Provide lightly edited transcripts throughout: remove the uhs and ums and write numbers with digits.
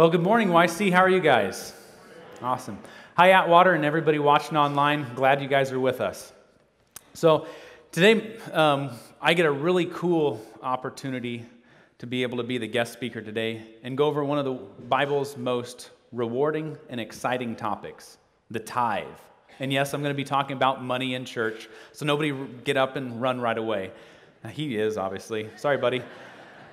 Well, good morning, YC. How are you guys? Awesome. Hi, Atwater, and everybody watching online. Glad you guys are with us. So today, I get a really cool opportunity to be able to be the guest speaker today and go over one of the Bible's most rewarding and exciting topics, the tithe. And yes, I'm going to be talking about money in church, so nobody get up and run right away. He is, obviously. Sorry, buddy.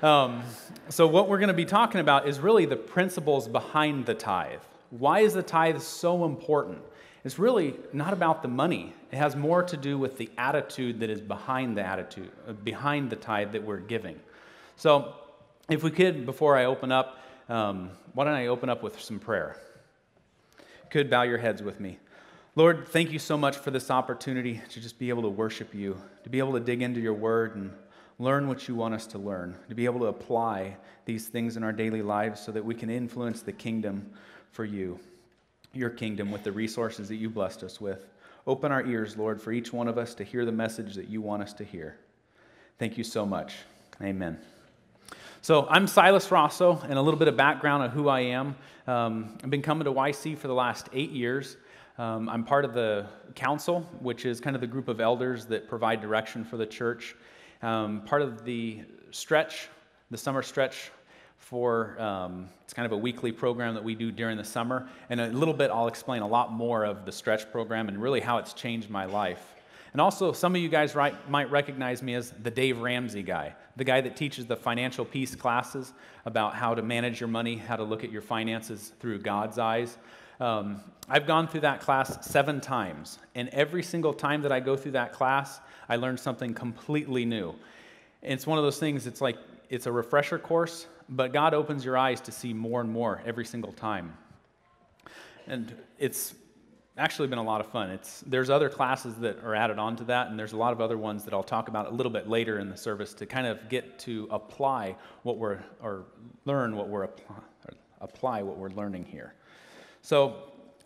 So what we're going to be talking about is really the principles behind the tithe. Why is the tithe so important? It's really not about the money. It has more to do with the attitude that is behind the tithe that we're giving. So if we could, before I open up, why don't I open up with some prayer? Could bow your heads with me. Lord, thank you so much for this opportunity to just be able to worship you, to be able to dig into your word and learn what you want us to learn, to be able to apply these things in our daily lives so that we can influence the kingdom for you, your kingdom, with the resources that you blessed us with. Open our ears, Lord, for each one of us to hear the message that you want us to hear. Thank you so much. Amen. So I'm Silas Rossow, and a little bit of background on who I am. I've been coming to YC for the last 8 years. I'm part of the council, which is kind of the group of elders that provide direction for the church. Part of the stretch, the summer stretch for, it's kind of a weekly program that we do during the summer. And a little bit, I'll explain a lot more of the stretch program and really how it's changed my life. And also, some of you guys might recognize me as the Dave Ramsey guy, the guy that teaches the financial peace classes about how to manage your money, how to look at your finances through God's eyes. I've gone through that class 7 times, and every single time that I go through that class, I learned something completely new. And it's one of those things, it's like, it's a refresher course, but God opens your eyes to see more and more every single time. And it's actually been a lot of fun. There's other classes that are added on to that, and there's a lot of other ones that I'll talk about a little bit later in the service to kind of get to apply what we're learning here. So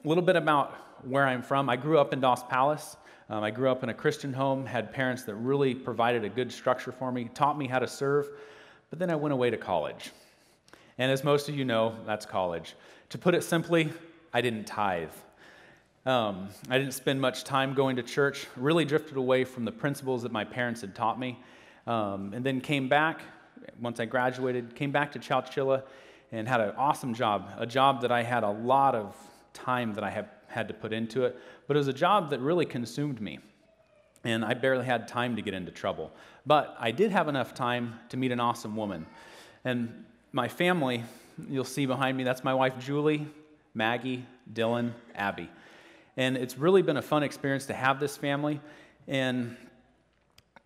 a little bit about where I'm from. I grew up in Dos Palace. I grew up in a Christian home, had parents that really provided a good structure for me, taught me how to serve, but then I went away to college. And as most of you know, that's college. To put it simply, I didn't tithe. I didn't spend much time going to church, really drifted away from the principles that my parents had taught me, and then came back, once I graduated, came back to Chowchilla and had an awesome job, a job that I had a lot of time that I had to put into it, but it was a job that really consumed me, and I barely had time to get into trouble. But I did have enough time to meet an awesome woman, and my family, you'll see behind me, that's my wife Julie, Maggie, Dylan, Abby, and it's really been a fun experience to have this family. And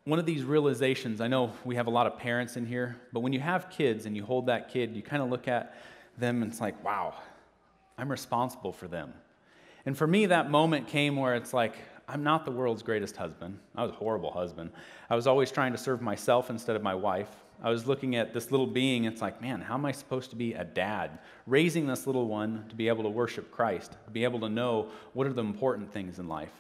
one of these realizations, I know we have a lot of parents in here, but when you have kids and you hold that kid, you kind of look at them and it's like, wow, I'm responsible for them. And for me, that moment came where it's like, I'm not the world's greatest husband. I was a horrible husband. I was always trying to serve myself instead of my wife. I was looking at this little being, it's like, man, how am I supposed to be a dad? Raising this little one to be able to worship Christ, to be able to know what are the important things in life.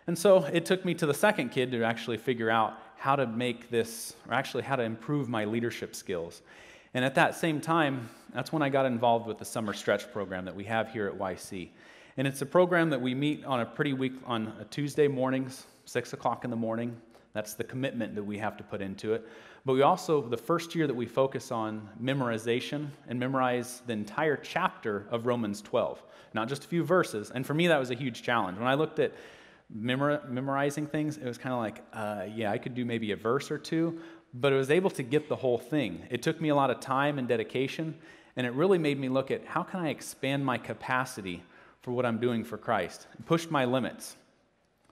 And so it took me to the second kid to actually figure out how to make this, or actually how to improve my leadership skills. And at that same time, that's when I got involved with the summer stretch program that we have here at YC. And it's a program that we meet on on a Tuesday mornings, 6 o'clock in the morning. That's the commitment that we have to put into it. But we also, the first year that we focus on memorization and memorize the entire chapter of Romans 12, not just a few verses. And for me, that was a huge challenge. When I looked at memorizing things, it was kind of like, yeah, I could do maybe a verse or two, but I was able to get the whole thing. It took me a lot of time and dedication, and it really made me look at how can I expand my capacity for what I'm doing for Christ. It pushed my limits,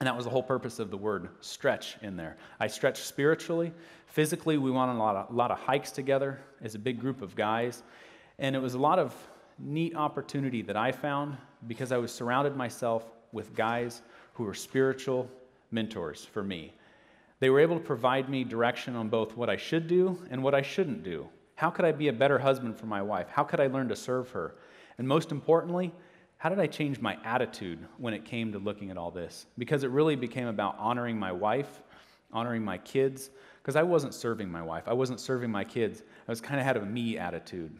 and that was the whole purpose of the word stretch in there. I stretched spiritually. Physically, we went on a lot of hikes together as a big group of guys, and it was a lot of neat opportunity that I found because I was surrounded myself with guys who were spiritual mentors for me. They were able to provide me direction on both what I should do and what I shouldn't do. How could I be a better husband for my wife? How could I learn to serve her? And most importantly, how did I change my attitude when it came to looking at all this? Because it really became about honoring my wife, honoring my kids, because I wasn't serving my wife. I wasn't serving my kids. I was kind of had a me attitude.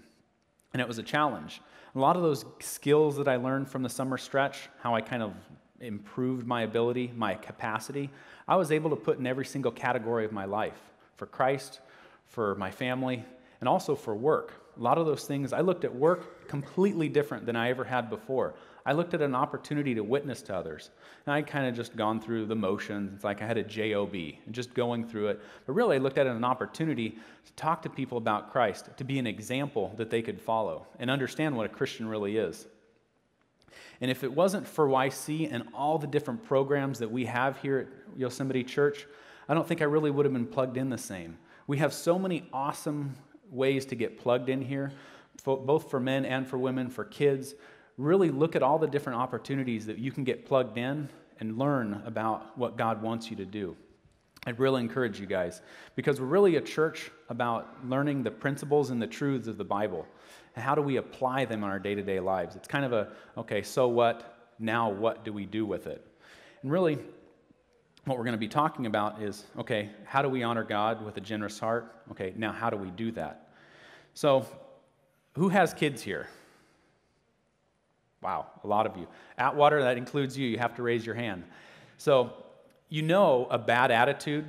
and it was a challenge. A lot of those skills that I learned from the summer stretch, how I kind of improved my ability, my capacity, I was able to put in every single category of my life, for Christ, for my family, and also for work. A lot of those things, I looked at work completely different than I ever had before. I looked at an opportunity to witness to others. And I'd kind of just gone through the motions. It's like I had a job, and just going through it. But really, I looked at it as an opportunity to talk to people about Christ, to be an example that they could follow and understand what a Christian really is. And if it wasn't for YC and all the different programs that we have here at Yosemite Church, I don't think I really would have been plugged in the same. We have so many awesome ways to get plugged in here, both for men and for women, for kids. Really look at all the different opportunities that you can get plugged in and learn about what God wants you to do. I'd really encourage you guys, because we're really a church about learning the principles and the truths of the Bible, and how do we apply them in our day-to-day lives. It's kind of a, okay, so what? Now what do we do with it? And really, what we're going to be talking about is, okay, how do we honor God with a generous heart? Okay, now how do we do that? So, who has kids here? Wow, a lot of you. Atwater, that includes you. You have to raise your hand. So, you know a bad attitude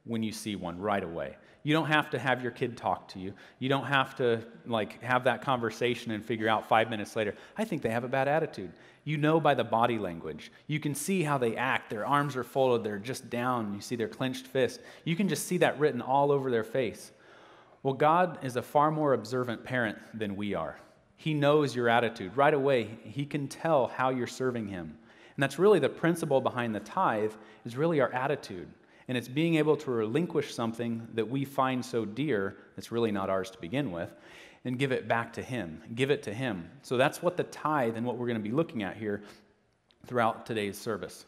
when you see one right away. You don't have to have your kid talk to you. You don't have to have that conversation and figure out 5 minutes later, I think they have a bad attitude. You know by the body language. You can see how they act. Their arms are folded. They're just down. You see their clenched fists. You can just see that written all over their face. Well, God is a far more observant parent than we are. He knows your attitude. Right away, He can tell how you're serving Him. And that's really the principle behind the tithe, is really our attitude. And it's being able to relinquish something that we find so dear that's really not ours to begin with, and give it back to Him. Give it to Him. So that's what the tithe and what we're going to be looking at here throughout today's service.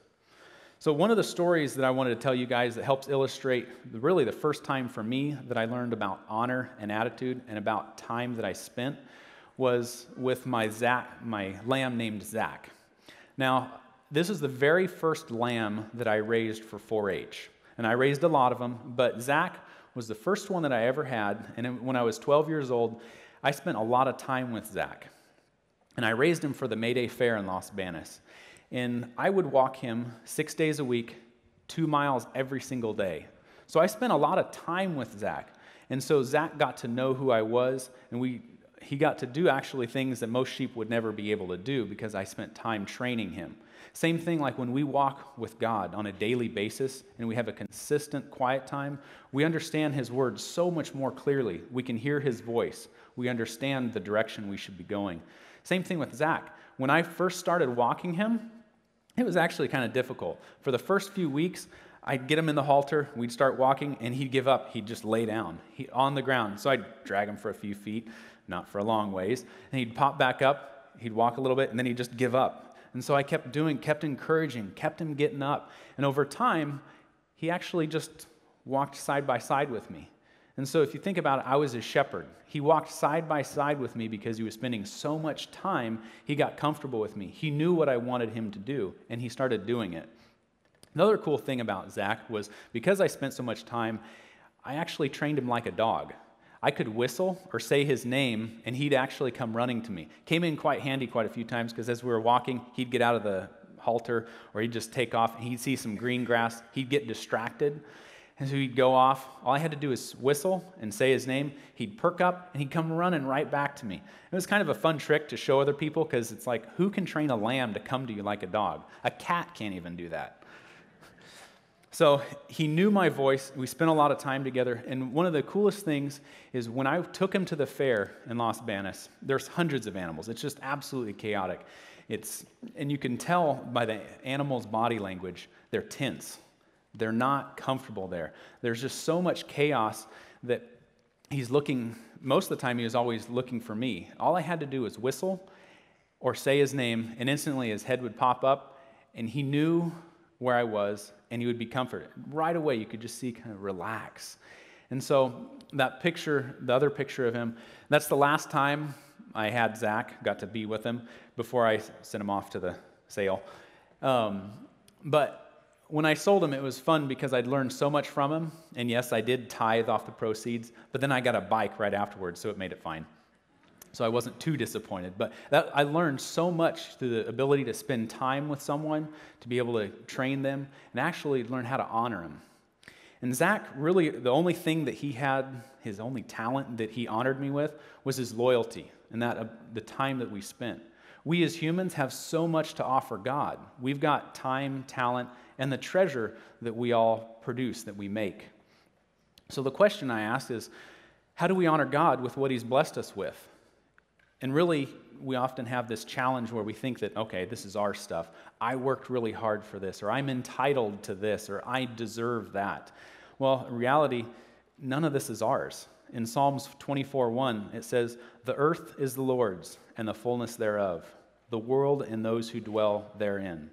So one of the stories that I wanted to tell you guys that helps illustrate really the first time for me that I learned about honor and attitude and about time that I spent was with my lamb named Zach. Now, this is the very first lamb that I raised for 4-H. And I raised a lot of them, but Zach was the first one that I ever had. And when I was 12 years old, I spent a lot of time with Zach. And I raised him for the May Day Fair in Los Banos. And I would walk him 6 days a week, 2 miles every single day. So I spent a lot of time with Zach. And so Zach got to know who I was, and he got to do actually things that most sheep would never be able to do because I spent time training him. Same thing like when we walk with God on a daily basis and we have a consistent quiet time, we understand His words so much more clearly. We can hear His voice. We understand the direction we should be going. Same thing with Zach. When I first started walking him, it was actually kind of difficult. For the first few weeks, I'd get him in the halter, we'd start walking, and he'd give up. He'd just lay down on the ground. So I'd drag him for a few feet, not for a long ways, and he'd pop back up, he'd walk a little bit, and then he'd just give up. And so I kept encouraging, kept him getting up. And over time, he actually just walked side by side with me. And so if you think about it, I was his shepherd. He walked side by side with me because he was spending so much time, he got comfortable with me. He knew what I wanted him to do, and he started doing it. Another cool thing about Zach was because I spent so much time, I actually trained him like a dog. I could whistle or say his name, and he'd actually come running to me. Came in quite handy quite a few times because as we were walking, he'd get out of the halter or he'd just take off, and he'd see some green grass. He'd get distracted, and so he'd go off. All I had to do is whistle and say his name. He'd perk up, and he'd come running right back to me. It was kind of a fun trick to show other people because it's like, who can train a lamb to come to you like a dog? A cat can't even do that. So he knew my voice. We spent a lot of time together. And one of the coolest things is when I took him to the fair in Los Banos, there's hundreds of animals. It's just absolutely chaotic. And you can tell by the animal's body language, they're tense. They're not comfortable there. There's just so much chaos that he's looking, most of the time he was always looking for me. All I had to do was whistle or say his name, and instantly his head would pop up, and he knew where I was, and he would be comforted. Right away, you could just see kind of relax. And so that picture, the other picture of him, that's the last time I had Zach, got to be with him before I sent him off to the sale. But when I sold him, it was fun because I'd learned so much from him. And yes, I did tithe off the proceeds, but then I got a bike right afterwards, so it made it fine. So I wasn't too disappointed. But I learned so much through the ability to spend time with someone, to be able to train them, and actually learn how to honor them. And Zach, really, the only thing that he had, his only talent that he honored me with, was his loyalty and that the time that we spent. We as humans have so much to offer God. We've got time, talent, and the treasure that we all produce, that we make. So the question I ask is, how do we honor God with what he's blessed us with? And really, we often have this challenge where we think that, okay, this is our stuff. I worked really hard for this, or I'm entitled to this, or I deserve that. Well, in reality, none of this is ours. In Psalms 24:1, it says, "The earth is the Lord's, and the fullness thereof, the world and those who dwell therein."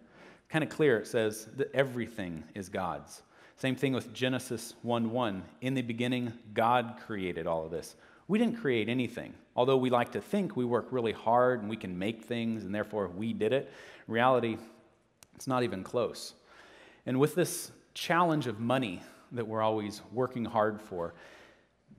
Kind of clear, it says that everything is God's. Same thing with Genesis 1:1. In the beginning, God created all of this. We didn't create anything. Although we like to think we work really hard and we can make things and therefore we did it, in reality, it's not even close. And with this challenge of money that we're always working hard for,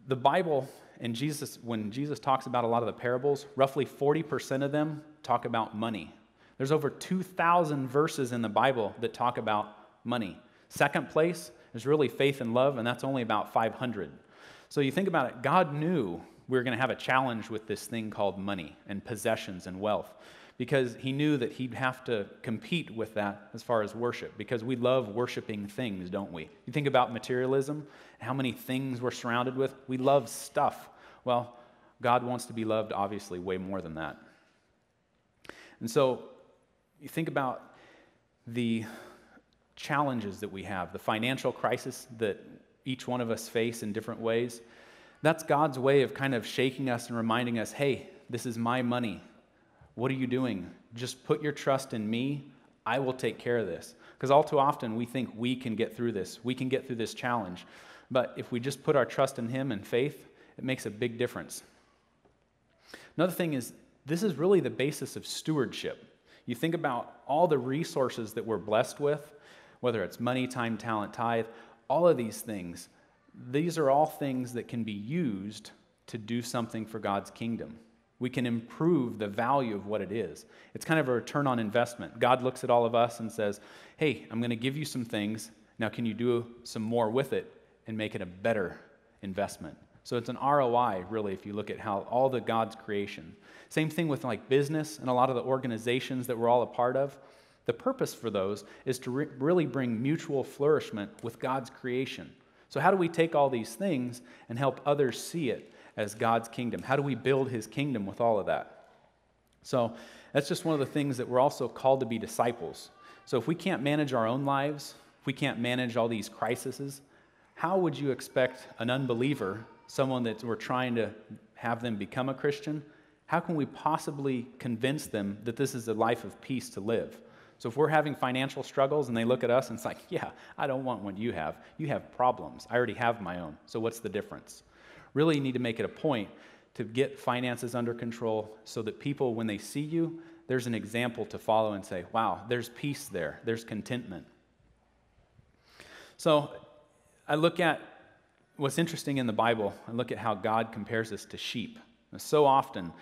the Bible and Jesus, when Jesus talks about a lot of the parables, roughly 40% of them talk about money. There's over 2,000 verses in the Bible that talk about money. Second place is really faith and love, and that's only about 500. So you think about it, God knew we were going to have a challenge with this thing called money and possessions and wealth, because he knew that he'd have to compete with that as far as worship, because we love worshiping things, don't we? You think about materialism, how many things we're surrounded with. We love stuff. Well, God wants to be loved, obviously, way more than that. And so you think about the challenges that we have, the financial crisis that each one of us face in different ways. That's God's way of kind of shaking us and reminding us, hey, this is my money. What are you doing? Just put your trust in me. I will take care of this. Because all too often we think we can get through this. We can get through this challenge. But if we just put our trust in him and faith, it makes a big difference. Another thing is, this is really the basis of stewardship. You think about all the resources that we're blessed with, whether it's money, time, talent, tithe, all of these things, these are all things that can be used to do something for God's kingdom. We can improve the value of what it is. It's kind of a return on investment. God looks at all of us and says, hey, I'm going to give you some things. Now, can you do some more with it and make it a better investment? So it's an ROI, really, if you look at how all the God's creation. Same thing with like business and a lot of the organizations that we're all a part of. The purpose for those is to really bring mutual flourishment with God's creation. So how do we take all these things and help others see it as God's kingdom? How do we build his kingdom with all of that? So that's just one of the things that we're also called to be disciples. So if we can't manage our own lives, if we can't manage all these crises, how would you expect an unbeliever, someone that we're trying to have them become a Christian, how can we possibly convince them that this is a life of peace to live? So if we're having financial struggles and they look at us and it's like, yeah, I don't want what you have. You have problems. I already have my own. So what's the difference? Really, you need to make it a point to get finances under control so that people, when they see you, there's an example to follow and say, wow, there's peace there. There's contentment. So I look at what's interesting in the Bible. I look at how God compares us to sheep. So often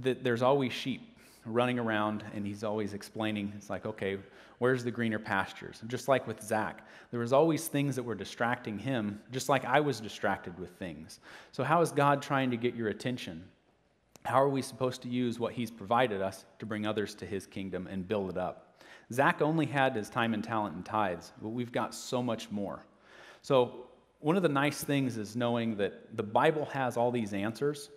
that there's always sheep running around, and he's always explaining, it's like, okay, where's the greener pastures? And just like with Zach, there was always things that were distracting him, just like I was distracted with things. So how is God trying to get your attention? How are we supposed to use what he's provided us to bring others to his kingdom and build it up? Zach only had his time and talent and tithes, but we've got so much more. So one of the nice things is knowing that the Bible has all these answers.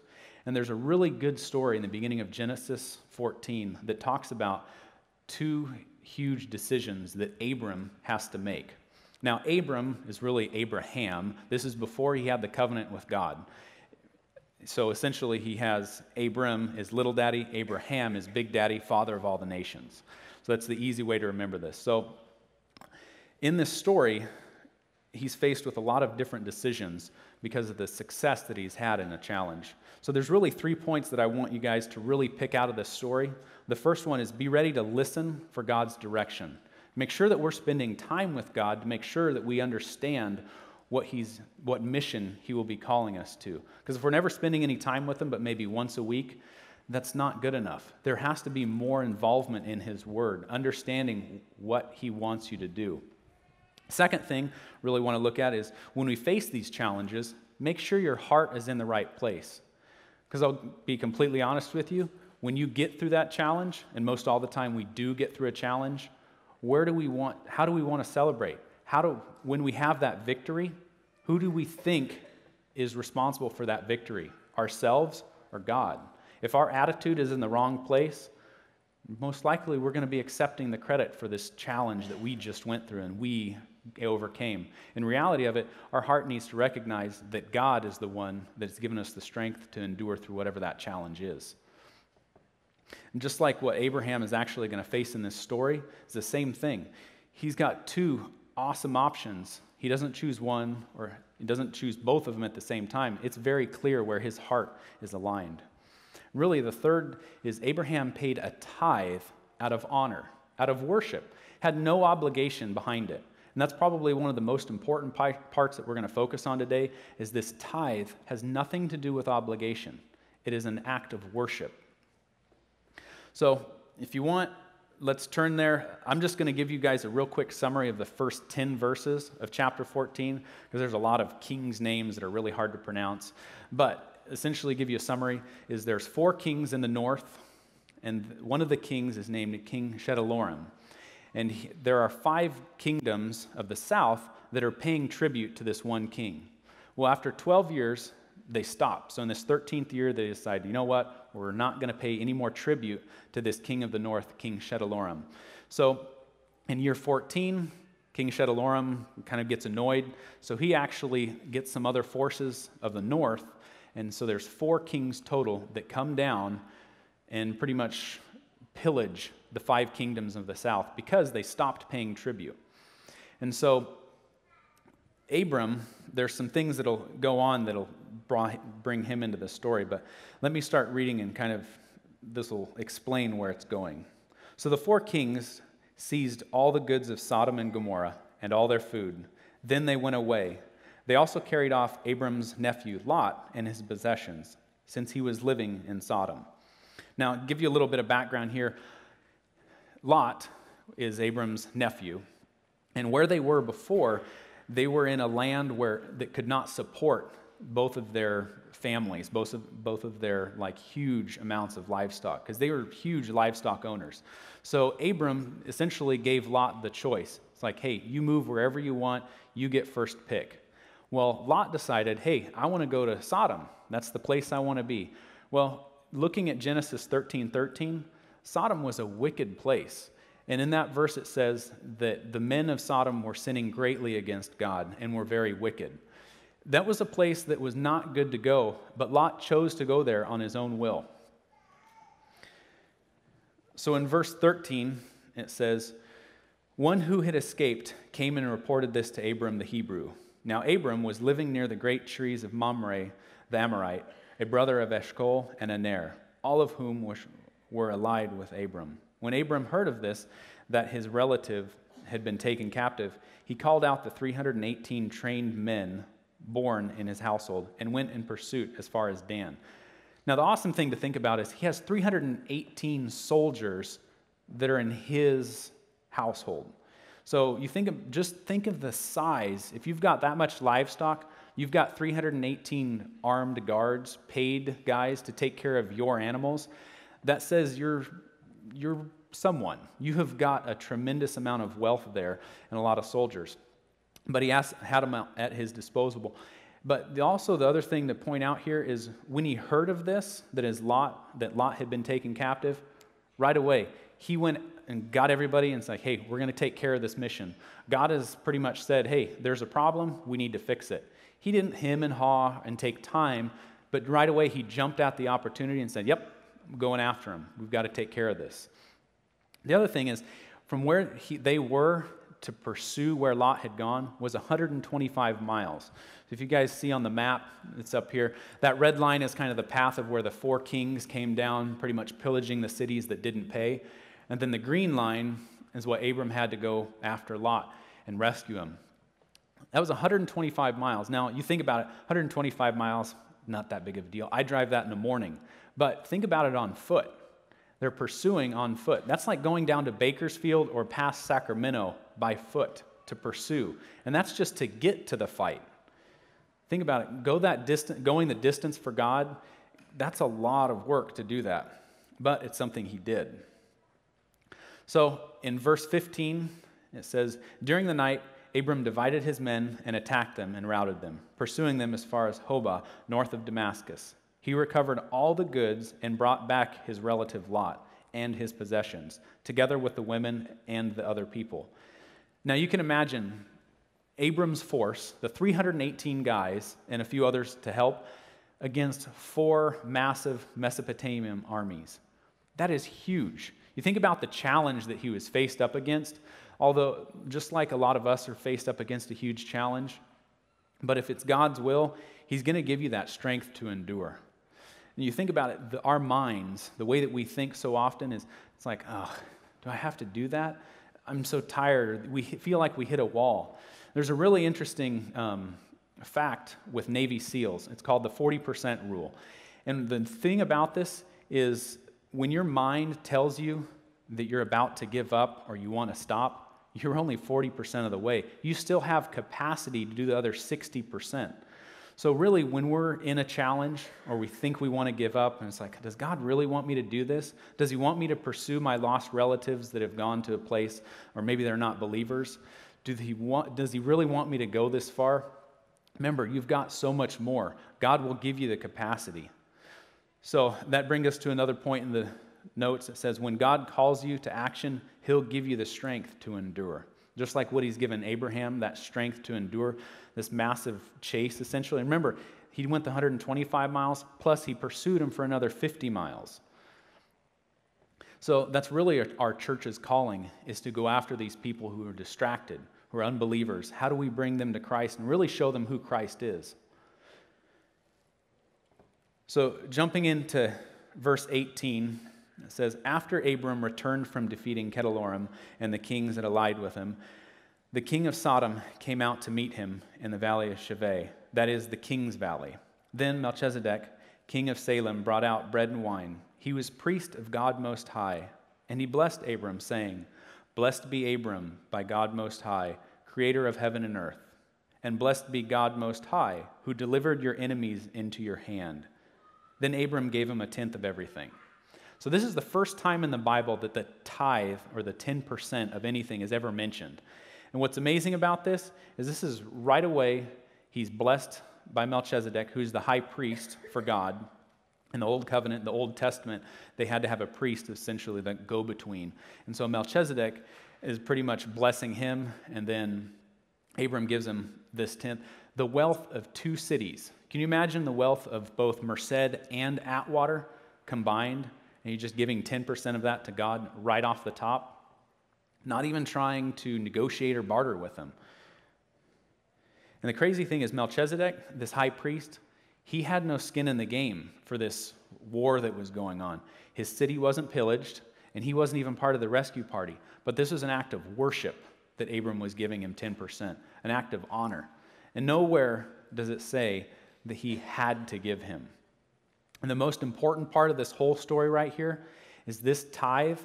And there's a really good story in the beginning of Genesis 14 that talks about two huge decisions that Abram has to make. Now, Abram is really Abraham. This is before he had the covenant with God. So essentially, he has Abram is little daddy, Abraham is big daddy, father of all the nations. So that's the easy way to remember this. So in this story, he's faced with a lot of different decisions because of the success that he's had in a challenge. So there's really 3 points that I want you guys to really pick out of this story. The first one is be ready to listen for God's direction. Make sure that we're spending time with God to make sure that we understand what mission he will be calling us to. Because if we're never spending any time with him, but maybe once a week, that's not good enough. There has to be more involvement in his word, understanding what he wants you to do. Second thing really want to look at is when we face these challenges, make sure your heart is in the right place. Because I'll be completely honest with you, when you get through that challenge, and most all the time we do get through a challenge, how do we want to celebrate? When we have that victory, who do we think is responsible for that victory? Ourselves or God? If our attitude is in the wrong place, most likely we're going to be accepting the credit for this challenge that we just went through and we overcame. In reality of it, our heart needs to recognize that God is the one that's given us the strength to endure through whatever that challenge is. And just like what Abraham is actually going to face in this story, it's the same thing. He's got two awesome options. He doesn't choose one, or he doesn't choose both of them at the same time. It's very clear where his heart is aligned. Really, the third is Abraham paid a tithe out of honor, out of worship, had no obligation behind it. And that's probably one of the most important parts that we're going to focus on today, is this tithe has nothing to do with obligation. It is an act of worship. So if you want, let's turn there. I'm just going to give you guys a real quick summary of the first 10 verses of chapter 14, because there's a lot of kings' names that are really hard to pronounce. But essentially give you a summary is there's 4 kings in the north, and one of the kings is named King Chedorlaomer. And there are 5 kingdoms of the south that are paying tribute to this one king. Well, after 12 years, they stop. So in this 13th year, they decide, you know what? We're not going to pay any more tribute to this king of the north, King Chedorlaomer. So in year 14, King Chedorlaomer kind of gets annoyed. So he actually gets some other forces of the north. And so there's 4 kings total that come down and pretty much pillage the 5 kingdoms of the south because they stopped paying tribute. And so Abram, there's some things that'll go on that'll bring him into the story, but let me start reading and kind of this will explain where it's going. So the 4 kings seized all the goods of Sodom and Gomorrah and all their food. Then they went away. They also carried off Abram's nephew Lot and his possessions, since he was living in Sodom. Now, I'll give you a little bit of background here. Lot is Abram's nephew, and where they were before, they were in a land that could not support both of their families, both of their huge amounts of livestock, because they were huge livestock owners. So Abram essentially gave Lot the choice. It's like, hey, you move wherever you want, you get first pick. Well, Lot decided, hey, I want to go to Sodom. That's the place I want to be. Well, looking at Genesis 13:13, Sodom was a wicked place. And in that verse it says that the men of Sodom were sinning greatly against God and were very wicked. That was a place that was not good to go, but Lot chose to go there on his own will. So in verse 13 it says, one who had escaped came and reported this to Abram the Hebrew. Now Abram was living near the great trees of Mamre the Amorite, a brother of Eshcol and Aner, all of whom were allied with Abram. When Abram heard of this, that his relative had been taken captive, he called out the 318 trained men born in his household and went in pursuit as far as Dan. Now the awesome thing to think about is he has 318 soldiers that are in his household. So you think of the size. If you've got that much livestock, you've got 318 armed guards, paid guys to take care of your animals. That says you're someone. You have got a tremendous amount of wealth there and a lot of soldiers. But he had them at his disposal. But also the other thing to point out here is when he heard of this, that Lot had been taken captive, right away he went and got everybody and said, hey, we're going to take care of this mission. God has pretty much said, hey, there's a problem, we need to fix it. He didn't hem and haw and take time, but right away he jumped at the opportunity and said, yep, I'm going after him. We've got to take care of this. The other thing is, from where they were to pursue where Lot had gone was 125 miles. So if you guys see on the map, it's up here, that red line is kind of the path of where the 4 kings came down, pretty much pillaging the cities that didn't pay. And then the green line is what Abram had to go after Lot and rescue him. That was 125 miles. Now, you think about it, 125 miles, not that big of a deal. I drive that in the morning. But think about it on foot. They're pursuing on foot. That's like going down to Bakersfield or past Sacramento by foot to pursue. And that's just to get to the fight. Think about it. Going the distance for God, that's a lot of work to do that. But it's something he did. So in verse 15, it says, during the night, Abram divided his men and attacked them and routed them, pursuing them as far as Hobah, north of Damascus. He recovered all the goods and brought back his relative Lot and his possessions, together with the women and the other people. Now you can imagine Abram's force, the 318 guys and a few others to help, against 4 massive Mesopotamian armies. That is huge. You think about the challenge that he was faced up against, although just like a lot of us are faced up against a huge challenge, but if it's God's will, he's going to give you that strength to endure. And you think about it, our minds, the way that we think so often is, it's like, oh, do I have to do that? I'm so tired. We feel like we hit a wall. There's a really interesting fact with Navy SEALs. It's called the 40% rule. And the thing about this is when your mind tells you that you're about to give up or you want to stop, you're only 40% of the way. You still have capacity to do the other 60%. So really, when we're in a challenge or we think we want to give up, and it's like, does God really want me to do this? Does he want me to pursue my lost relatives that have gone to a place, or maybe they're not believers? Does he really want me to go this far? Remember, you've got so much more. God will give you the capacity. So that brings us to another point in the notes that says, when God calls you to action, he'll give you the strength to endure. Just like what he's given Abraham, that strength to endure this massive chase, essentially. And remember, he went the 125 miles, plus he pursued him for another 50 miles. So that's really our church's calling, is to go after these people who are distracted, who are unbelievers. How do we bring them to Christ and really show them who Christ is? So jumping into verse 18, it says, after Abram returned from defeating Kedorlaomer and the kings that allied with him, the king of Sodom came out to meet him in the valley of Shaveh, that is, the king's valley. Then Melchizedek, king of Salem, brought out bread and wine. He was priest of God Most High, and he blessed Abram, saying, blessed be Abram by God Most High, creator of heaven and earth. And blessed be God Most High, who delivered your enemies into your hand. Then Abram gave him 1/10 of everything. So this is the first time in the Bible that the tithe, or the 10% of anything, is ever mentioned. And what's amazing about this is right away, he's blessed by Melchizedek, who's the high priest for God. In the Old Covenant, the Old Testament, they had to have a priest, essentially, that go-between. And so Melchizedek is pretty much blessing him, and then Abram gives him this 10th. The wealth of 2 cities. Can you imagine the wealth of both Merced and Atwater combined? And you're just giving 10% of that to God right off the top? Not even trying to negotiate or barter with him. And the crazy thing is Melchizedek, this high priest, he had no skin in the game for this war that was going on. His city wasn't pillaged, and he wasn't even part of the rescue party. But this was an act of worship that Abram was giving him 10%, an act of honor. And nowhere does it say that he had to give him. And the most important part of this whole story right here is this tithe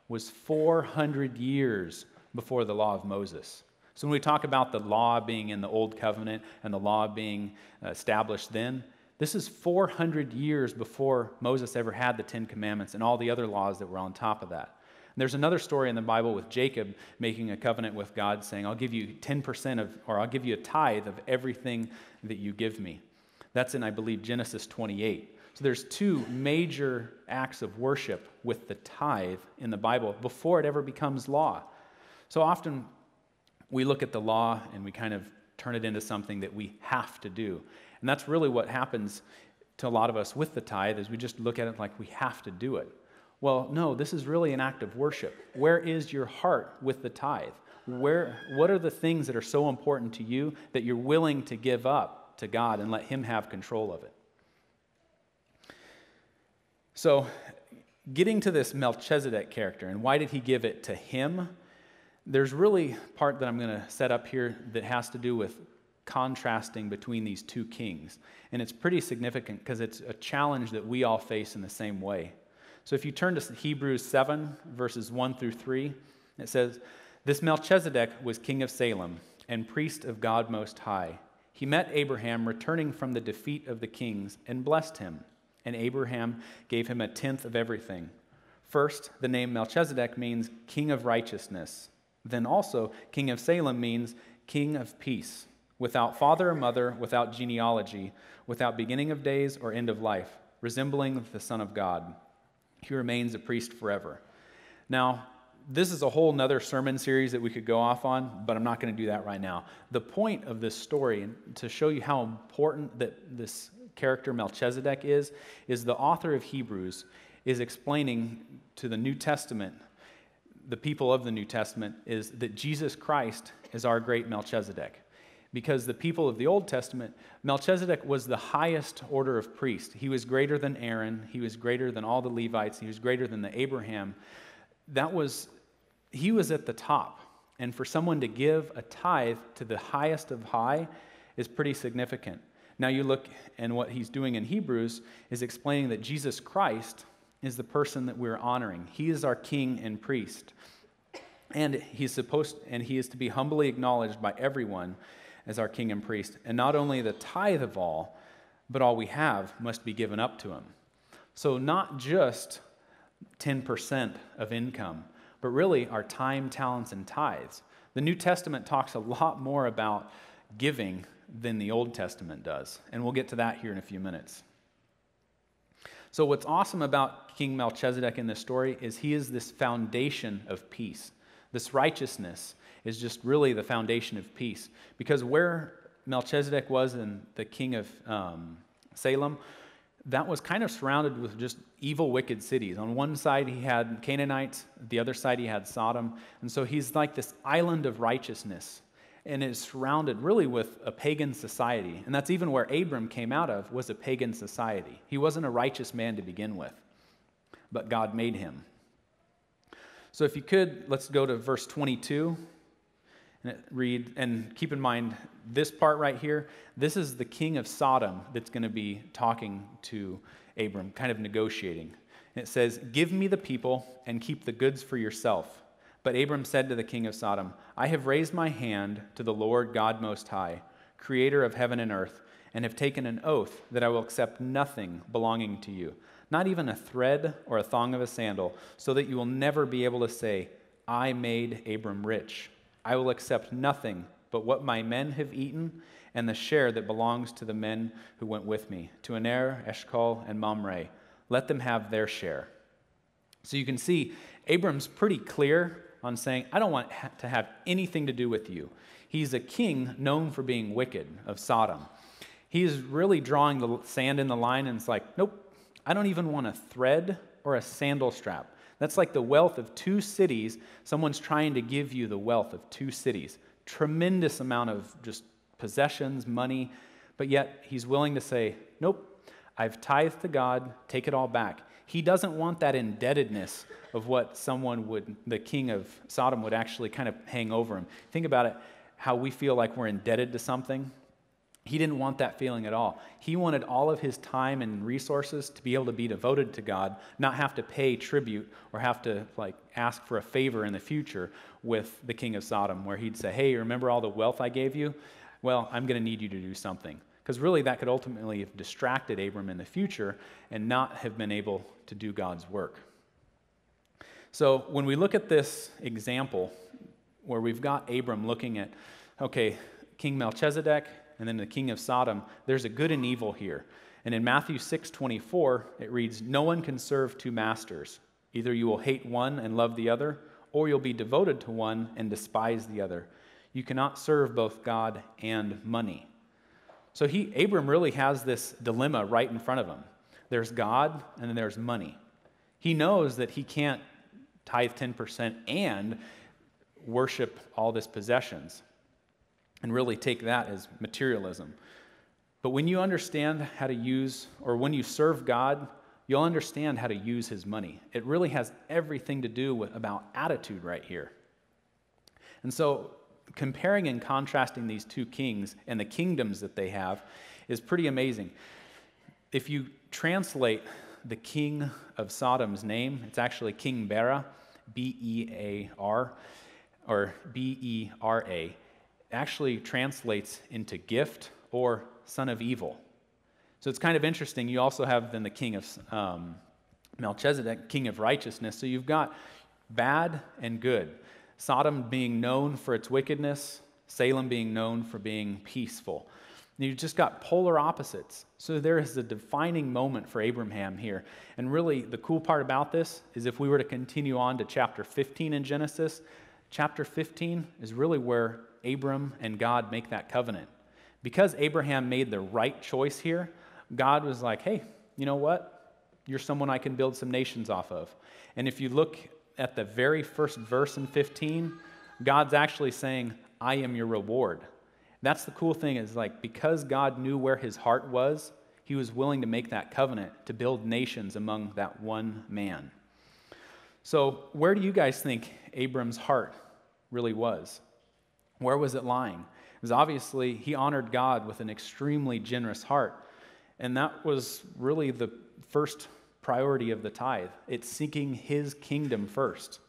was 400 years before the law of Moses. So when we talk about the law being in the Old Covenant and the law being established then, this is 400 years before Moses ever had the 10 Commandments and all the other laws that were on top of that. And there's another story in the Bible with Jacob making a covenant with God saying, I'll give you 10% or I'll give you a tithe of everything that you give me. That's in, I believe, Genesis 28. So there's 2 major acts of worship with the tithe in the Bible before it ever becomes law. So often we look at the law and we kind of turn it into something that we have to do. And that's really what happens to a lot of us with the tithe, is we just look at it like we have to do it. Well, no, this is really an act of worship. Where is your heart with the tithe? What are the things that are so important to you that you're willing to give up to God and let him have control of it? So, getting to this Melchizedek character, and why did he give it to him? There's really part that I'm going to set up here that has to do with contrasting between these two kings. And it's pretty significant because it's a challenge that we all face in the same way. So if you turn to Hebrews 7, verses 1 through 3, it says, "This Melchizedek was king of Salem and priest of God Most High. He met Abraham returning from the defeat of the kings and blessed him. And Abraham gave him a tenth of everything. First, the name Melchizedek means king of righteousness. Then also, king of Salem means king of peace, without father or mother, without genealogy, without beginning of days or end of life, resembling the Son of God. He remains a priest forever." Now, this is a whole nother sermon series that we could go off on, but I'm not going to do that right now. The point of this story, to show you how important that this character Melchizedek is the author of Hebrews is explaining to the New Testament, the people of the New Testament, is that Jesus Christ is our great Melchizedek. Because the people of the Old Testament, Melchizedek was the highest order of priest. He was greater than Aaron. He was greater than all the Levites. He was greater than the Abraham. He was at the top. And for someone to give a tithe to the highest of high is pretty significant. Now you look, and what he's doing in Hebrews is explaining that Jesus Christ is the person that we're honoring. He is our king and priest. And he is to be humbly acknowledged by everyone as our king and priest. And not only the tithe of all, but all we have must be given up to him. So not just 10% of income, but really our time, talents, and tithes. The New Testament talks a lot more about giving than the Old Testament does. And we'll get to that here in a few minutes. So what's awesome about King Melchizedek in this story is he is this foundation of peace. This righteousness is just really the foundation of peace. Because where Melchizedek was in the king of Salem, that was kind of surrounded with just evil, wicked cities. On one side he had Canaanites, the other side he had Sodom. And so he's like this island of righteousness. And is surrounded really with a pagan society. And that's even where Abram came out of, was a pagan society. He wasn't a righteous man to begin with, but God made him. So if you could, let's go to verse 22 and read, and keep in mind this part right here, this is the king of Sodom that's going to be talking to Abram, kind of negotiating. And it says, "Give me the people and keep the goods for yourself." But Abram said to the king of Sodom, "I have raised my hand to the Lord God Most High, creator of heaven and earth, and have taken an oath that I will accept nothing belonging to you, not even a thread or a thong of a sandal, so that you will never be able to say, 'I made Abram rich.' I will accept nothing but what my men have eaten and the share that belongs to the men who went with me, to Aner, Eshcol, and Mamre. Let them have their share." So you can see Abram's pretty clear on saying, I don't want to have anything to do with you. He's a king known for being wicked of Sodom. He's really drawing the sand in the line, and it's like, nope, I don't even want a thread or a sandal strap. That's like the wealth of two cities. Someone's trying to give you the wealth of two cities. Tremendous amount of just possessions, money, but yet he's willing to say, nope, I've tithed to God, take it all back. He doesn't want that indebtedness of what the king of Sodom would actually kind of hang over him. Think about it, how we feel like we're indebted to something. He didn't want that feeling at all. He wanted all of his time and resources to be able to be devoted to God, not have to pay tribute or have to ask for a favor in the future with the king of Sodom, where he'd say, hey, remember all the wealth I gave you? Well, I'm going to need you to do something. Because really that could ultimately have distracted Abram in the future and not have been able to do God's work. So when we look at this example where we've got Abram looking at, okay, King Melchizedek and then the king of Sodom, there's a good and evil here. And in Matthew 6:24, it reads, "No one can serve two masters. Either you will hate one and love the other, or you'll be devoted to one and despise the other. You cannot serve both God and money." So Abram really has this dilemma right in front of him. There's God, and then there's money. He knows that he can't tithe 10% and worship all his possessions and really take that as materialism. But when you understand how to use, or when you serve God, you'll understand how to use his money. It really has everything to do about attitude right here. And so comparing and contrasting these two kings and the kingdoms that they have is pretty amazing. If you translate the king of Sodom's name, it's actually King Bera, B-E-A-R, or B-E-R-A. Actually translates into gift or son of evil. So it's kind of interesting. You also have then the king of Melchizedek, king of righteousness. So you've got bad and good. Sodom being known for its wickedness, Salem being known for being peaceful. And you've just got polar opposites. So there is a defining moment for Abraham here. And really, the cool part about this is if we were to continue on to chapter 15 in Genesis, chapter 15 is really where Abram and God make that covenant. Because Abraham made the right choice here, God was like, hey, you know what? You're someone I can build some nations off of. And if you look at the very first verse in 15, God's actually saying, I am your reward. That's the cool thing is like, because God knew where his heart was, he was willing to make that covenant to build nations among that one man. So where do you guys think Abram's heart really was? Where was it lying? Because obviously he honored God with an extremely generous heart. And that was really the first priority of the tithe. It's seeking his kingdom first.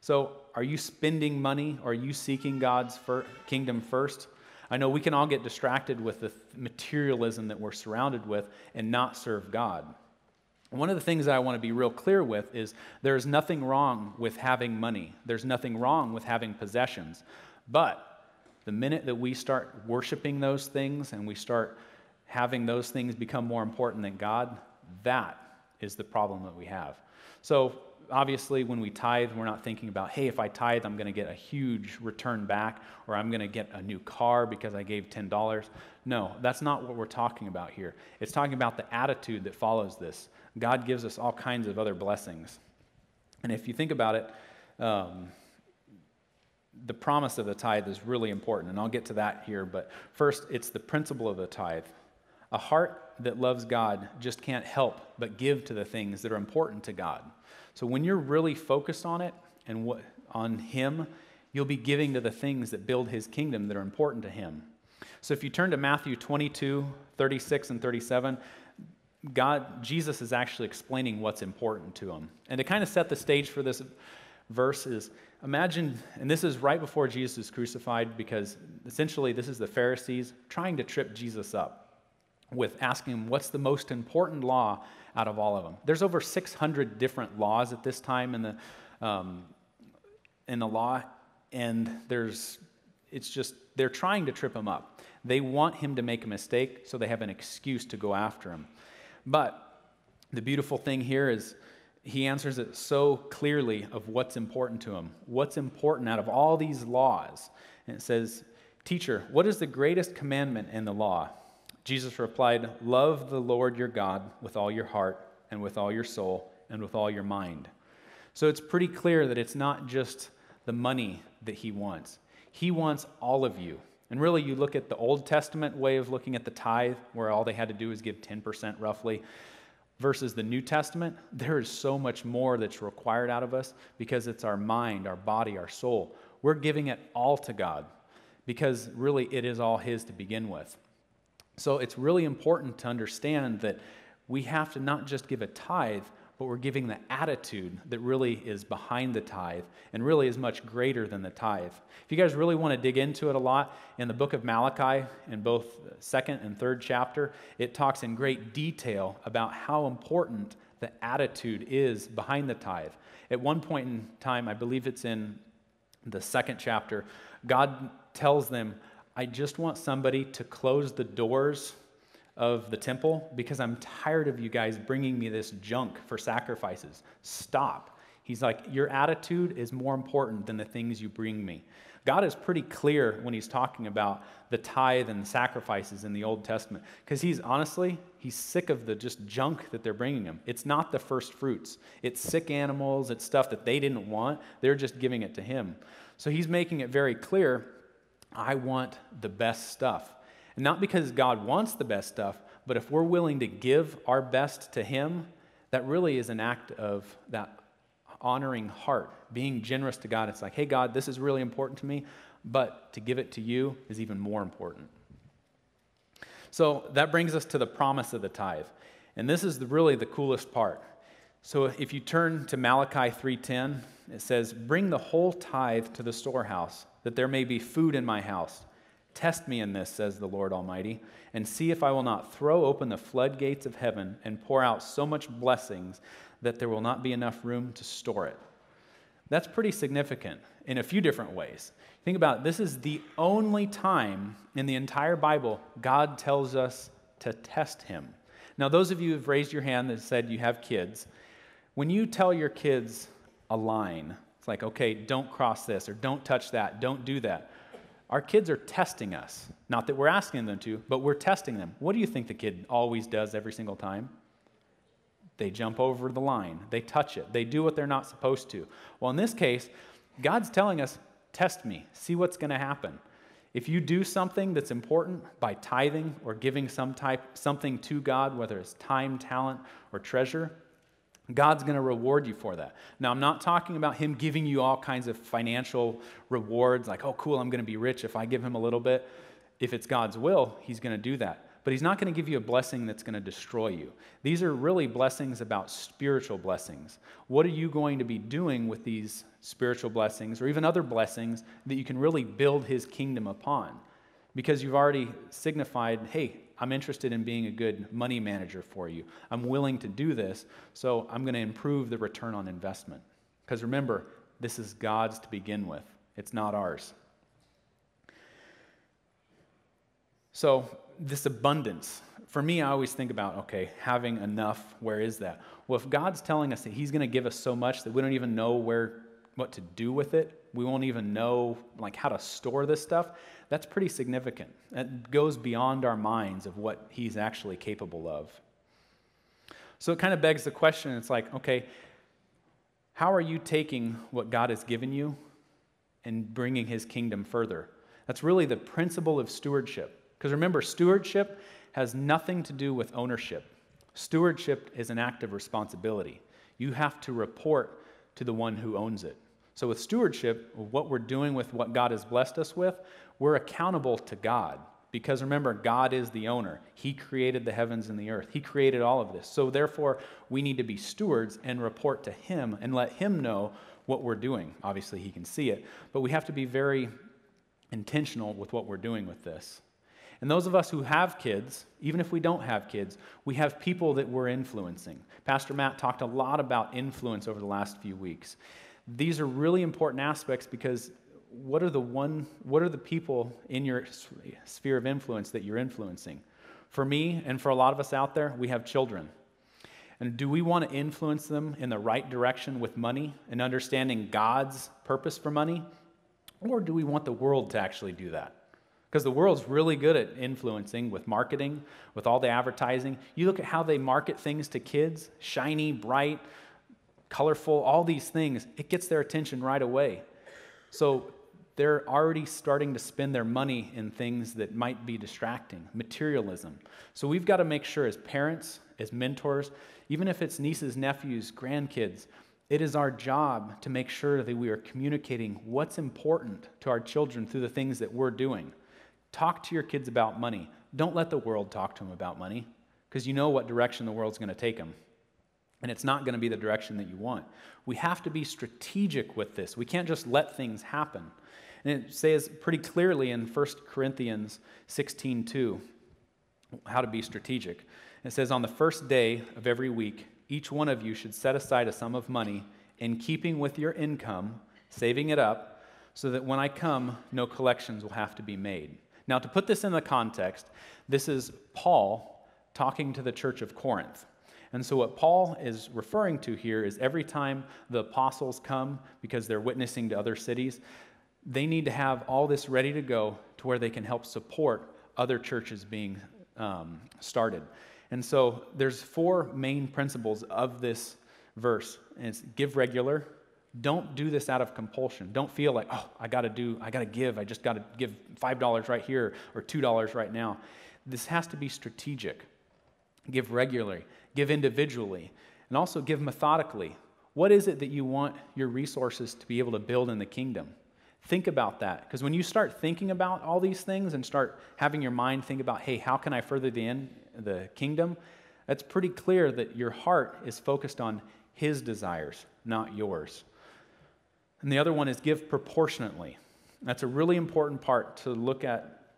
So are you spending money? Or are you seeking God's kingdom first? I know we can all get distracted with the materialism that we're surrounded with and not serve God. One of the things that I want to be real clear with is there's nothing wrong with having money. There's nothing wrong with having possessions. But the minute that we start worshiping those things and we start having those things become more important than God, that is the problem that we have. So obviously when we tithe, we're not thinking about, hey, if I tithe, I'm going to get a huge return back, or I'm going to get a new car because I gave $10. No, that's not what we're talking about here. It's talking about the attitude that follows this. God gives us all kinds of other blessings. And if you think about it, the promise of the tithe is really important, and I'll get to that here. But first, it's the principle of the tithe. A heart that loves God just can't help but give to the things that are important to God. So when you're really focused on it and on Him, you'll be giving to the things that build His kingdom that are important to Him. So if you turn to Matthew 22, 36, and 37, Jesus is actually explaining what's important to Him. And to kind of set the stage for this verse is, imagine, and this is right before Jesus is crucified, because essentially this is the Pharisees trying to trip Jesus up with asking him, what's the most important law out of all of them? There's over 600 different laws at this time in the law, and they're trying to trip him up. They want him to make a mistake, so they have an excuse to go after him. But the beautiful thing here is he answers it so clearly of what's important to him. What's important out of all these laws? And it says, "Teacher, what is the greatest commandment in the law?" Jesus replied, "Love the Lord your God with all your heart and with all your soul and with all your mind." So it's pretty clear that it's not just the money that he wants. He wants all of you. And really, you look at the Old Testament way of looking at the tithe, where all they had to do was give 10% roughly, versus the New Testament, there is so much more that's required out of us because it's our mind, our body, our soul. We're giving it all to God because really it is all His to begin with. So it's really important to understand that we have to not just give a tithe, but we're giving the attitude that really is behind the tithe and really is much greater than the tithe. If you guys really want to dig into it a lot, in the book of Malachi, in both 2nd and 3rd chapter, it talks in great detail about how important the attitude is behind the tithe. At one point in time, I believe it's in the 2nd chapter, God tells them, I just want somebody to close the doors of the temple because I'm tired of you guys bringing me this junk for sacrifices. Stop. He's like, your attitude is more important than the things you bring me. God is pretty clear when he's talking about the tithe and the sacrifices in the Old Testament because he's sick of the just junk that they're bringing him. It's not the first fruits. It's sick animals. It's stuff that they didn't want. They're just giving it to him. So he's making it very clear, I want the best stuff. And not because God wants the best stuff, but if we're willing to give our best to him, that really is an act of that honoring heart, being generous to God. It's like, hey, God, this is really important to me, but to give it to you is even more important. So that brings us to the promise of the tithe. And this is really the coolest part. So if you turn to Malachi 3:10, it says, "Bring the whole tithe to the storehouse, that there may be food in my house. Test me in this, says the Lord Almighty, and see if I will not throw open the floodgates of heaven and pour out so much blessings that there will not be enough room to store it." That's pretty significant in a few different ways. Think about it. This is the only time in the entire Bible God tells us to test him. Now, those of you who have raised your hand that said you have kids, when you tell your kids a line, it's like, okay, don't cross this, or don't touch that, don't do that. Our kids are testing us. Not that we're asking them to, but we're testing them. What do you think the kid always does every single time? They jump over the line. They touch it. They do what they're not supposed to. Well, in this case, God's telling us, test me. See what's going to happen. If you do something that's important by tithing or giving something to God, whether it's time, talent, or treasure, God's going to reward you for that. Now, I'm not talking about him giving you all kinds of financial rewards, like, oh, cool, I'm going to be rich if I give him a little bit. If it's God's will, he's going to do that. But he's not going to give you a blessing that's going to destroy you. These are really blessings about spiritual blessings. What are you going to be doing with these spiritual blessings, or even other blessings that you can really build his kingdom upon? Because you've already signified, hey, I'm interested in being a good money manager for you. I'm willing to do this, so I'm going to improve the return on investment. Because remember, this is God's to begin with. It's not ours. So this abundance, for me, I always think about, okay, having enough, where is that? Well, if God's telling us that he's going to give us so much that we don't even know what to do with it, we won't even know like how to store this stuff, that's pretty significant. That goes beyond our minds of what he's actually capable of. So it kind of begs the question, it's like, okay, how are you taking what God has given you and bringing his kingdom further? That's really the principle of stewardship. Because remember, stewardship has nothing to do with ownership. Stewardship is an act of responsibility. You have to report to the one who owns it. So with stewardship, what we're doing with what God has blessed us with, we're accountable to God. Because remember, God is the owner. He created the heavens and the earth. He created all of this. So therefore, we need to be stewards and report to him and let him know what we're doing. Obviously, he can see it. But we have to be very intentional with what we're doing with this. And those of us who have kids, even if we don't have kids, we have people that we're influencing. Pastor Matt talked a lot about influence over the last few weeks. These are really important aspects because what are the people in your sphere of influence that you're influencing? For me and for a lot of us out there, we have children. And do we want to influence them in the right direction with money and understanding God's purpose for money? Or do we want the world to actually do that? Because the world's really good at influencing with marketing, with all the advertising. You look at how they market things to kids, shiny, bright, colorful, all these things, it gets their attention right away. So they're already starting to spend their money in things that might be distracting, materialism. So we've got to make sure as parents, as mentors, even if it's nieces, nephews, grandkids, it is our job to make sure that we are communicating what's important to our children through the things that we're doing. Talk to your kids about money. Don't let the world talk to them about money, because you know what direction the world's going to take them. And it's not going to be the direction that you want. We have to be strategic with this. We can't just let things happen. And it says pretty clearly in 1 Corinthians 16:2 how to be strategic. It says, on the first day of every week, each one of you should set aside a sum of money in keeping with your income, saving it up, so that when I come, no collections will have to be made. Now, to put this in the context, this is Paul talking to the church of Corinth. And so what Paul is referring to here is every time the apostles come, because they're witnessing to other cities, they need to have all this ready to go to where they can help support other churches being started. And so there's 4 main principles of this verse. And it's give regular. Don't do this out of compulsion. Don't feel like, oh, I got to give. I just got to give $5 right here or $2 right now. This has to be strategic. Give regularly. Give individually. And also give methodically. What is it that you want your resources to be able to build in the kingdom? Think about that, because when you start thinking about all these things and start having your mind think about, hey, how can I further the kingdom? That's pretty clear that your heart is focused on His desires, not yours. And the other one is give proportionately. That's a really important part to look at.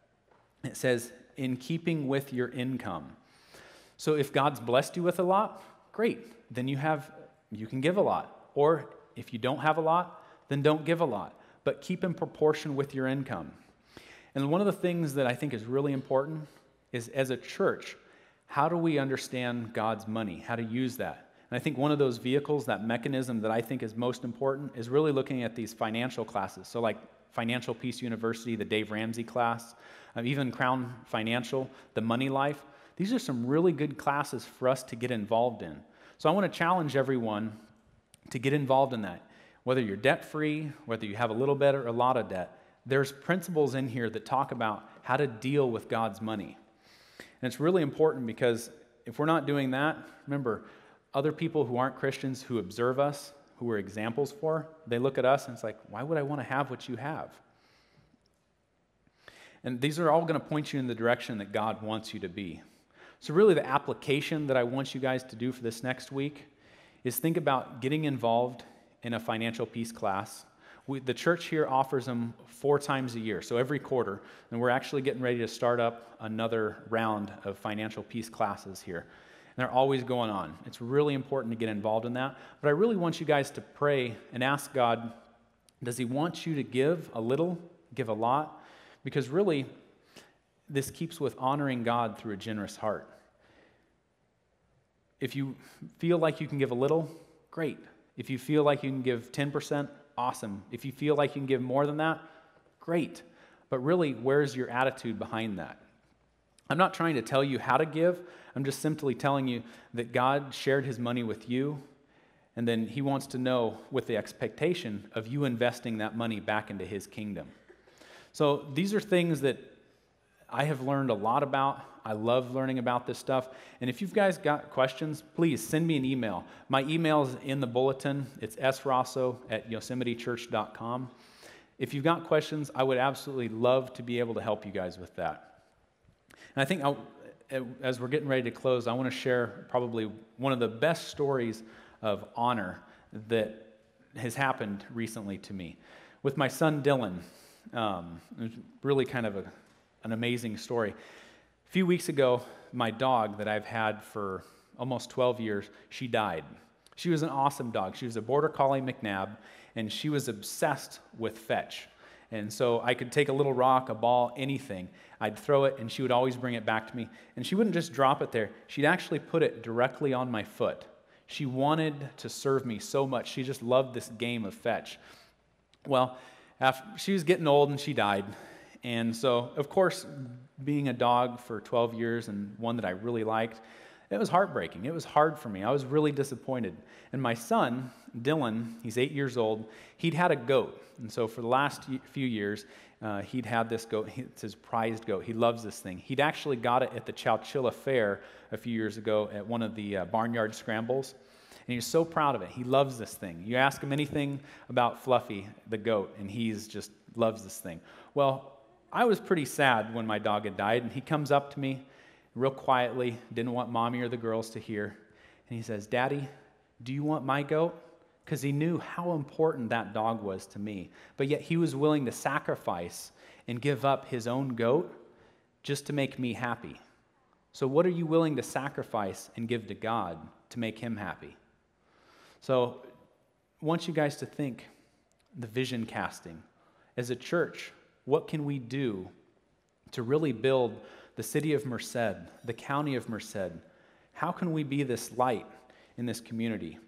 It says, in keeping with your income. So if God's blessed you with a lot, great. Then you can give a lot. Or if you don't have a lot, then don't give a lot. But keep in proportion with your income. And one of the things that I think is really important is, as a church, how do we understand God's money? How to use that? And I think one of those vehicles, that mechanism that I think is most important, is really looking at these financial classes. So like Financial Peace University, the Dave Ramsey class, even Crown Financial, the Money Life. These are some really good classes for us to get involved in. So I want to challenge everyone to get involved in that. Whether you're debt-free, whether you have a little bit or a lot of debt, there's principles in here that talk about how to deal with God's money. And it's really important because if we're not doing that, remember, other people who aren't Christians who observe us, who we're examples for, they look at us and it's like, why would I want to have what you have? And these are all going to point you in the direction that God wants you to be. So really the application that I want you guys to do for this next week is think about getting involved in a financial peace class. The church here offers them 4 times a year, so every quarter, and we're actually getting ready to start up another round of financial peace classes here. And they're always going on. It's really important to get involved in that. But I really want you guys to pray and ask God, does He want you to give a little, give a lot? Because really, this keeps with honoring God through a generous heart. If you feel like you can give a little, great. If you feel like you can give 10%, awesome. If you feel like you can give more than that, great. But really, where's your attitude behind that? I'm not trying to tell you how to give. I'm just simply telling you that God shared His money with you, and then He wants to know with the expectation of you investing that money back into His kingdom. So these are things that I have learned a lot about. I love learning about this stuff. And if you guys got questions, please send me an email. My email is in the bulletin. It's srosso@yosemitechurch.com. If you've got questions, I would absolutely love to be able to help you guys with that. And I think as we're getting ready to close, I want to share probably one of the best stories of honor that has happened recently to me. With my son, Dylan, it was really kind of an amazing story. A few weeks ago, my dog that I've had for almost 12 years, she died. She was an awesome dog. She was a Border Collie McNabb, and she was obsessed with fetch. And so I could take a little rock, a ball, anything. I'd throw it, and she would always bring it back to me. And she wouldn't just drop it there. She'd actually put it directly on my foot. She wanted to serve me so much. She just loved this game of fetch. Well, she was getting old, and she died. And so, of course, being a dog for 12 years and one that I really liked, it was heartbreaking. It was hard for me. I was really disappointed. And my son, Dylan, he's 8 years old, he'd had a goat. And so for the last few years, he'd had this goat. It's his prized goat. He loves this thing. He'd actually got it at the Chowchilla Fair a few years ago at one of the barnyard scrambles. And he's so proud of it. He loves this thing. You ask him anything about Fluffy, the goat, and he's just loves this thing. Well, I was pretty sad when my dog had died, and he comes up to me real quietly, didn't want mommy or the girls to hear, and he says, "Daddy, do you want my goat?" Because he knew how important that dog was to me, but yet he was willing to sacrifice and give up his own goat just to make me happy. So what are you willing to sacrifice and give to God to make Him happy? So I want you guys to think the vision casting. As a church, what can we do to really build the city of Merced, the county of Merced? How can we be this light in this community?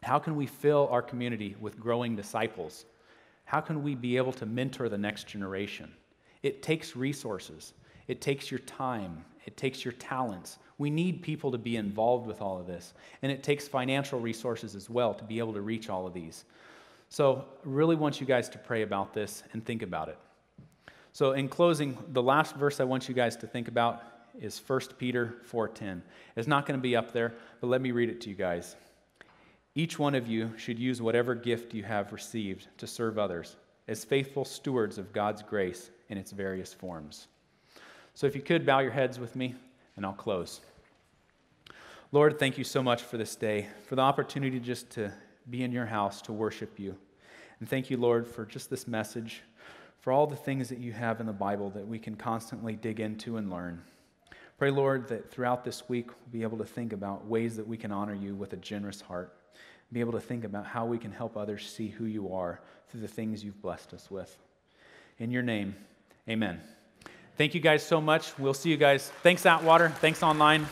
How can we fill our community with growing disciples? How can we be able to mentor the next generation? It takes resources. It takes your time. It takes your talents. We need people to be involved with all of this. And it takes financial resources as well to be able to reach all of these. So I really want you guys to pray about this and think about it. So in closing, the last verse I want you guys to think about is 1 Peter 4:10. It's not going to be up there, but let me read it to you guys. Each one of you should use whatever gift you have received to serve others as faithful stewards of God's grace in its various forms. So if you could bow your heads with me, and I'll close. Lord, thank you so much for this day, for the opportunity just to be in your house to worship you. And thank you, Lord, for just this message, for all the things that you have in the Bible that we can constantly dig into and learn. Pray, Lord, that throughout this week we'll be able to think about ways that we can honor you with a generous heart, be able to think about how we can help others see who you are through the things you've blessed us with. In your name, amen. Thank you guys so much. We'll see you guys. Thanks, Atwater. Thanks online.